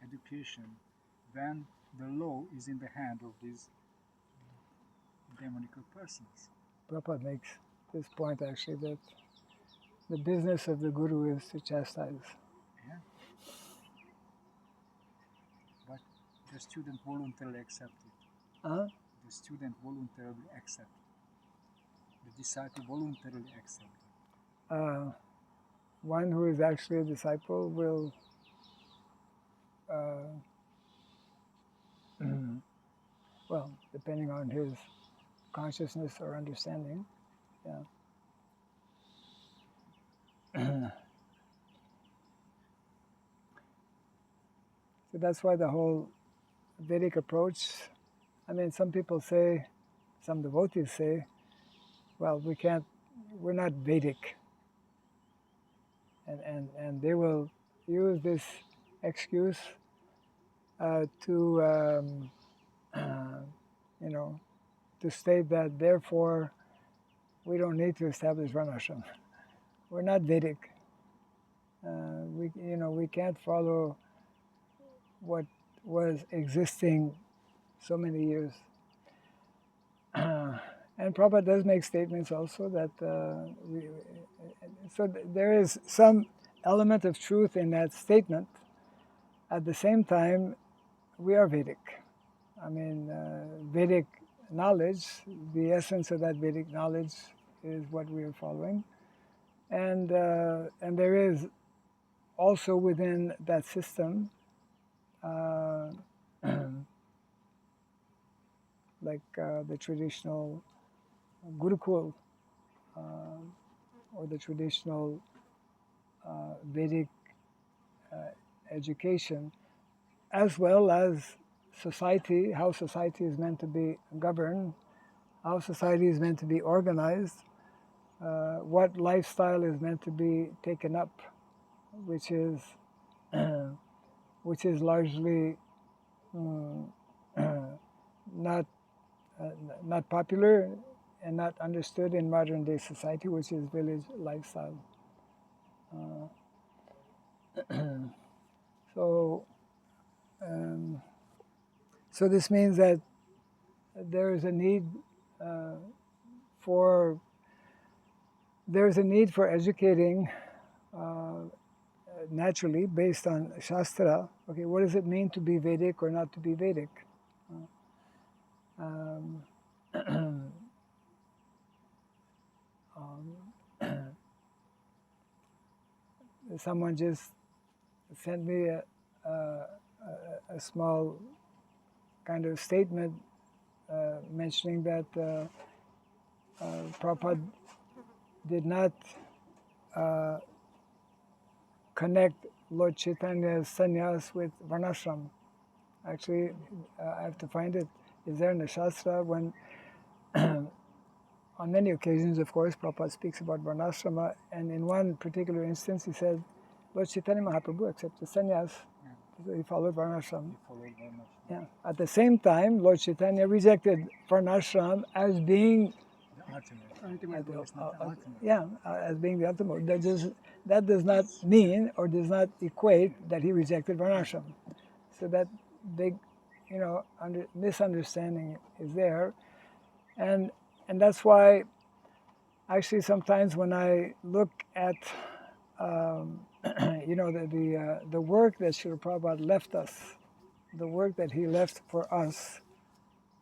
education when the law is in the hand of these demonical persons. Prabhupada makes this point actually, that the business of the guru is to chastise. Yeah. But the student voluntarily accepts it. Huh? The student voluntarily accepts it. The disciple voluntarily accepts it. One who is actually a disciple will well, depending on his consciousness or understanding, yeah. So that's why the whole Vedic approach, I mean, some people say, some devotees say, well, we're not Vedic. And they will use this excuse to, to state that therefore we don't need to establish Varnashram. We're not Vedic. We can't follow what was existing so many years. And Prabhupada does make statements also that there is some element of truth in that statement. At the same time, we are Vedic. I mean, Vedic knowledge, the essence of that Vedic knowledge is what we are following. And there is also within that system, like the traditional Gurukul or the traditional Vedic education, as well as society, how society is meant to be governed, how society is meant to be organized, what lifestyle is meant to be taken up, which is largely not popular and not understood in modern day society, which is village lifestyle. So this means that there is a need for educating naturally based on Shastra. Okay, what does it mean to be Vedic or not to be Vedic? Someone just sent me a small kind of statement mentioning that Prabhupada did not connect Lord Chaitanya's sannyas with varnashram. Actually, I have to find it. Is there in the Shastra when, on many occasions, of course, Prabhupada speaks about varnashrama, and in one particular instance, he said, Lord Chaitanya Mahaprabhu accepted sannyas. So he followed varnashram. Yeah. At the same time, Lord Chaitanya rejected varnashram as being as being the ultimate. That does not mean or does not equate that he rejected varnashram. So that big, misunderstanding is there, and that's why, actually, sometimes when I look at the work that Srila Prabhupada left us, the work that he left for us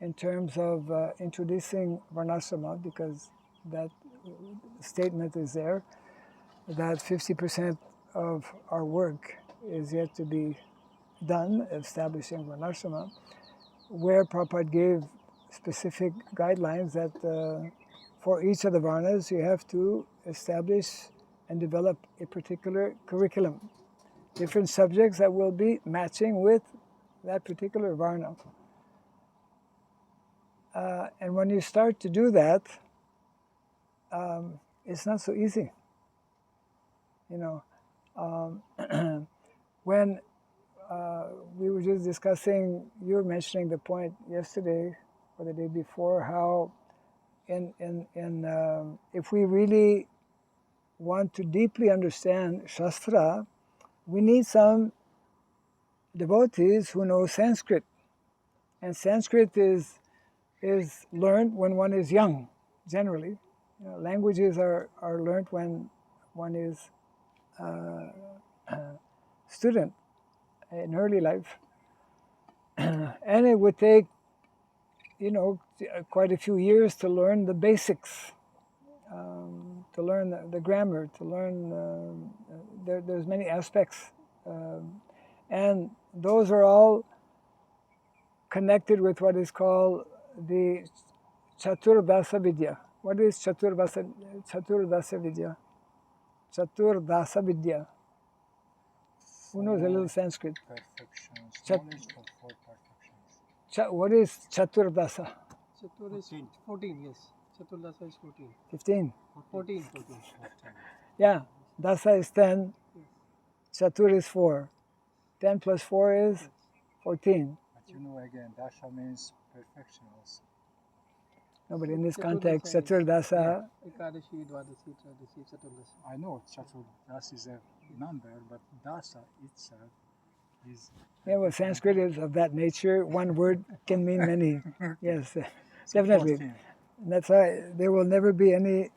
in terms of introducing varnashrama, because that statement is there, that 50% of our work is yet to be done, establishing varnashrama, where Prabhupada gave specific guidelines that for each of the varnas you have to establish and develop a particular curriculum, different subjects that will be matching with that particular varna. And when you start to do that, it's not so easy. When we were just discussing, you were mentioning the point yesterday or the day before, how if we really want to deeply understand Shastra, we need some devotees who know Sanskrit. And Sanskrit is learned when one is young, generally. Languages are learned when one is student in early life. And it would take, quite a few years to learn the basics, to learn the grammar, to learn, there's many aspects. And those are all connected with what is called the Chaturdasa Vidya. What is Chaturdasa Vidya? Chaturdasa Vidya. Who knows a little Sanskrit? Perfections, knowledge of four perfections. What is Chaturdasa? Chatur is 14, yes. Chaturdasa is 14. 15? 14. Yeah, Dasa is 10, Chatur is 4. 10 plus 4 is 14. But again, Dasha means perfection also. No, but in this context, Chaturdasa... Ekadashi, Dvadashi, Tradasi, Chaturdasa. I know Chaturdasa is a number, but Dasa itself is... Yeah, well, Sanskrit is of that nature. One word can mean many. Yes, definitely. And that's why there will never be any,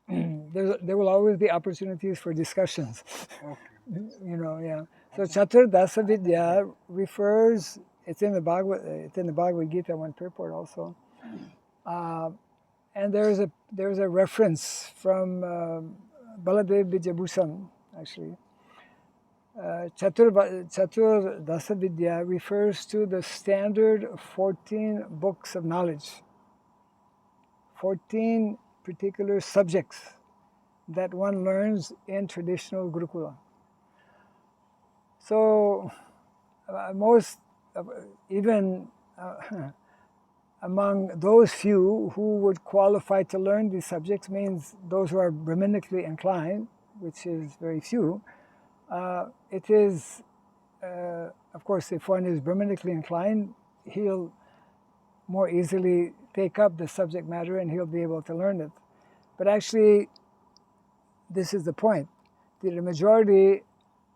there will always be opportunities for discussions. Okay. Yeah. So Chaturdasa Vidya refers. It's in the Bhagavad Gita, one purport also, and there's a reference from Baladev Vidyabhushan actually. Chaturdasa Vidya refers to the standard 14 books of knowledge, 14 particular subjects that one learns in traditional Gurukula. So most, even among those few who would qualify to learn these subjects, means those who are Brahmanically inclined, which is very few, it is, of course, if one is Brahmanically inclined, he'll more easily take up the subject matter and he'll be able to learn it. But actually, this is the point. The majority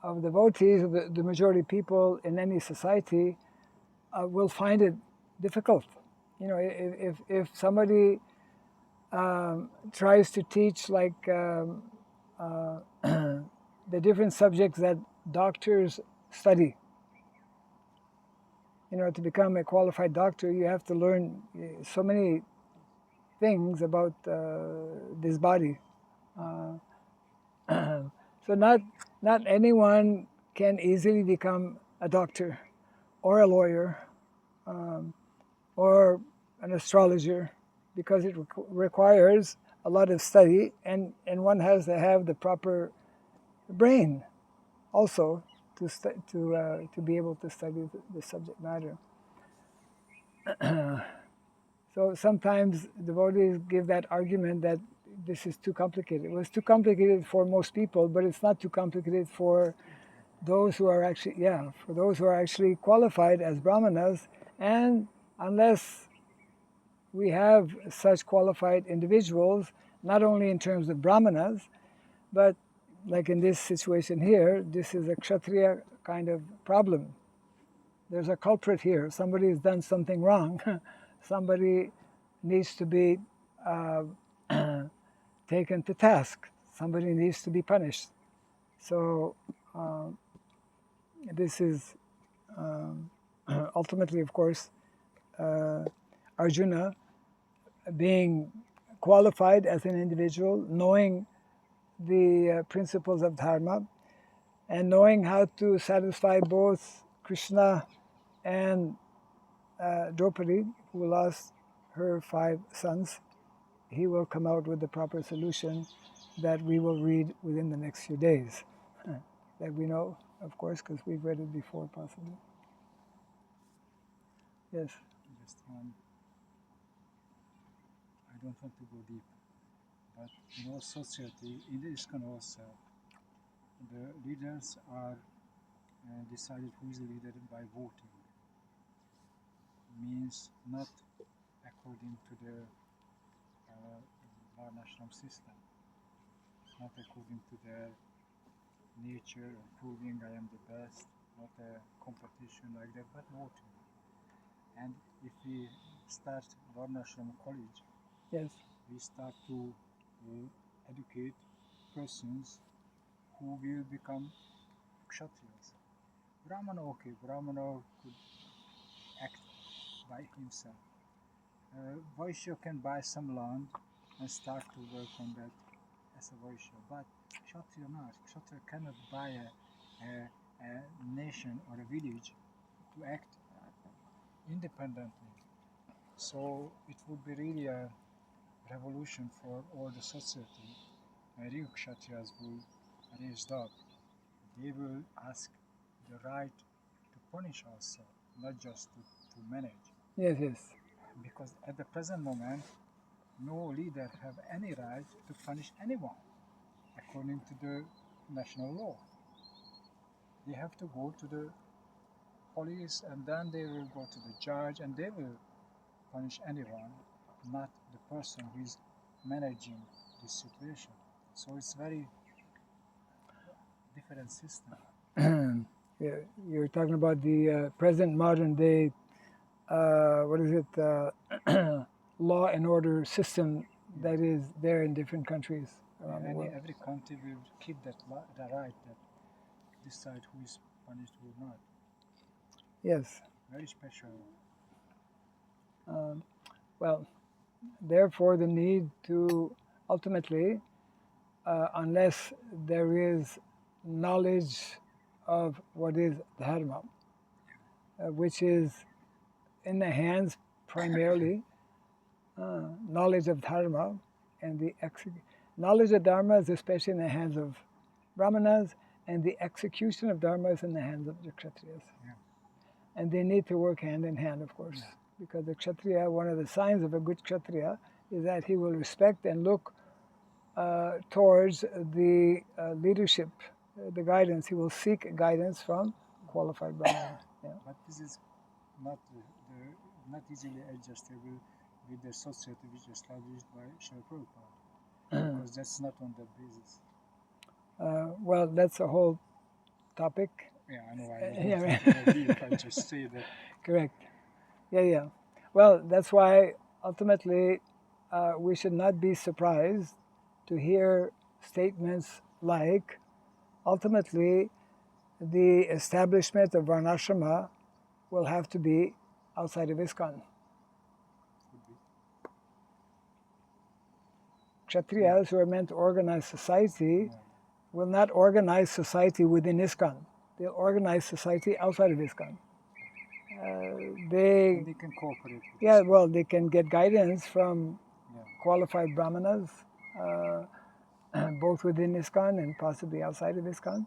of devotees, the majority of people in any society will find it difficult. You know, if somebody tries to teach like the different subjects that doctors study, you know, to become a qualified doctor, you have to learn so many things about this body. So not anyone can easily become a doctor or a lawyer or an astrologer, because it requires a lot of study, and one has to have the proper brain also to be able to study the subject matter. So sometimes devotees give that argument that this is too complicated. Well, it's too complicated for most people, but it's not too complicated for those who are actually qualified as brahmanas. And unless we have such qualified individuals, not only in terms of brahmanas, but like in this situation here, this is a kshatriya kind of problem. There's a culprit here. Somebody has done something wrong. Somebody needs to be taken to task. Somebody needs to be punished. So this is ultimately, of course, Arjuna being qualified as an individual, knowing the principles of dharma, and knowing how to satisfy both Krishna and Draupadi, who lost her 5 sons. He will come out with the proper solution that we will read within the next few days. That we know, of course, because we've read it before, possibly. Yes. Just I don't want to go deep, but in our society, in the ISKCON also, the leaders are decided who is the leader by voting. Means not according to the Varnashram system, not according to their nature or proving I am the best, not a competition like that, but voting. And if we start Varnashram college, Yes. we start to educate persons who will become kshatriyas. Brahmana, okay, Brahmana could act by himself. Vaishya can buy some land and start to work on that as a Vaishya, but Kshatriya not. Kshatriya cannot buy a nation or a village to act independently. So it would be really a revolution for all the society. Real Kshatriyas will raise up. They will ask the right to punish also, not just to manage. Yes, yes. Because at the present moment, no leader have any right to punish anyone according to the national law. They have to go to the police and then they will go to the judge and they will punish anyone, not the person who is managing this situation. So it's very different system. Yeah, you're talking about the present modern day, what is it, law and order system that is there in different countries around the world. Every country will keep that the right that decide who is punished or not. Yes. Very special. Well, therefore, the need to ultimately, unless there is knowledge of what is dharma, which is in the hands primarily, knowledge of dharma and the knowledge of dharma is especially in the hands of brahmanas, and the execution of dharma is in the hands of the kshatriyas. Yeah. And they need to work hand in hand, of course, because the kshatriya, one of the signs of a good kshatriya is that he will respect and look towards the leadership, the guidance. He will seek guidance from qualified brahmana. Yeah. But this is not easily adjustable with the society which is established by Srila Prabhupada, because that's not on that basis. Well, that's a whole topic. Yeah, I know. I Yeah, don't right. want to go deep. I just say that. Correct. Yeah. Well, that's why ultimately we should not be surprised to hear statements like, ultimately, the establishment of varnashrama will have to be outside of ISKCON. Could be. Kshatriyas, who are meant to organize society, will not organize society within ISKCON. They'll organize society outside of ISKCON. And they can cooperate with Yeah, this. well, they can get guidance from Yeah. qualified brahmanas, both within ISKCON and possibly outside of ISKCON.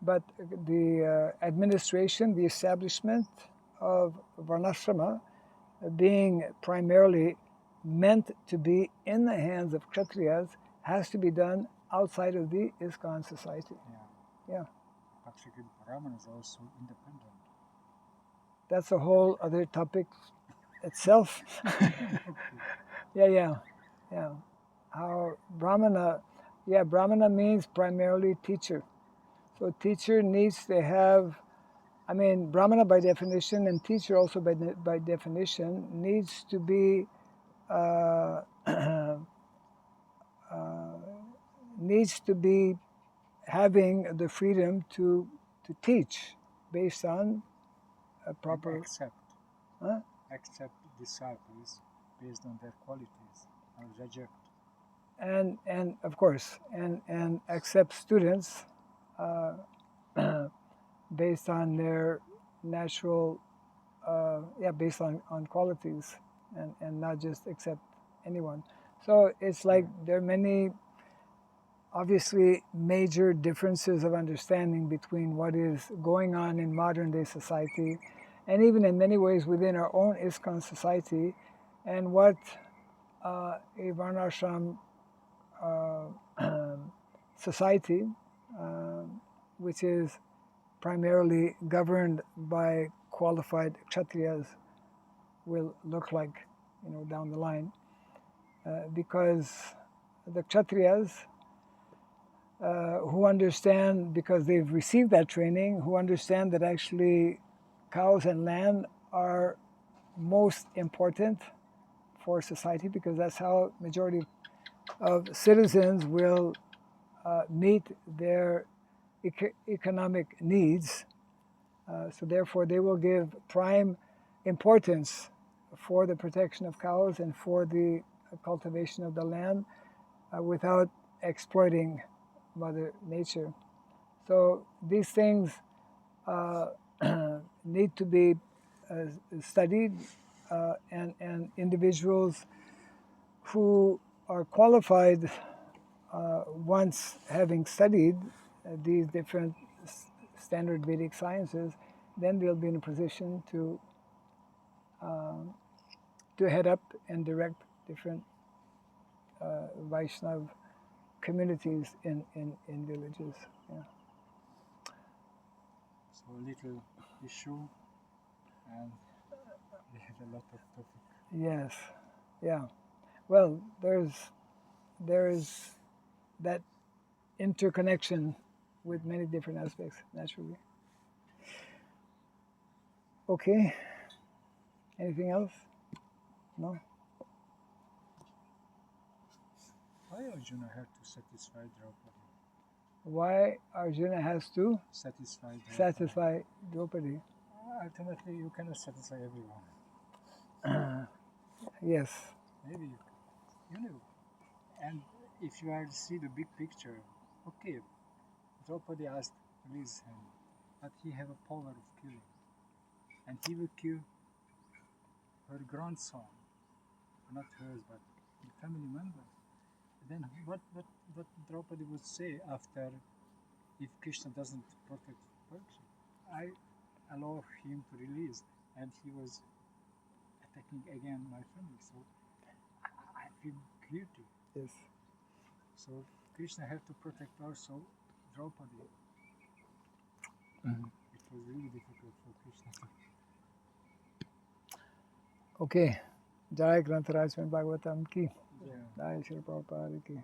But the administration, the establishment of varnashrama being primarily meant to be in the hands of kshatriyas has to be done outside of the ISKCON society. Yeah. Actually, Brahman is also independent. That's a whole other topic itself. Yeah. How Brahmana means primarily teacher. So teacher needs to have, Brahmana by definition and teacher also by definition needs to be having the freedom to teach based on a proper accept disciples based on their qualities and reject. And of course and accept students based on their natural based on qualities and not just accept anyone. So it's like there are many obviously major differences of understanding between what is going on in modern day society and even in many ways within our own ISKCON society and what a varnashram society, which is primarily governed by qualified kshatriyas, will look like, down the line, because the kshatriyas who understand, because they've received that training, who understand that actually cows and land are most important for society, because that's how majority of citizens will meet their economic needs. So therefore they will give prime importance for the protection of cows and for the cultivation of the land without exploiting Mother Nature. So these things need to be studied, and individuals who are qualified once having studied these different standard Vedic sciences, then they'll be in a position to head up and direct different Vaishnav communities in villages. Yeah. So a little issue, and we have a lot of topic. Yes. Yeah. Well, there's that interconnection with many different aspects, naturally. Okay. Anything else? No? Why Arjuna had to satisfy Draupadi? Why Arjuna has to satisfy Draupadi. satisfy Draupadi? Ultimately, you cannot satisfy everyone. Yes. Maybe, you know. And if you are to see the big picture, okay, Draupadi asked release him, but he have a power of killing, and he will kill her grandson, not hers, but the family member. Then what Draupadi would say after, if Krishna doesn't protect Parikshit? I allow him to release, and he was attacking again my family. So I feel guilty. Yes. So Krishna had to protect also Draupadi. Mhm. It was really difficult for Krishna to. Okay. Jai Grantaraj Bhagavatam ki. Yeah. Jai Shri Prabhupada ki.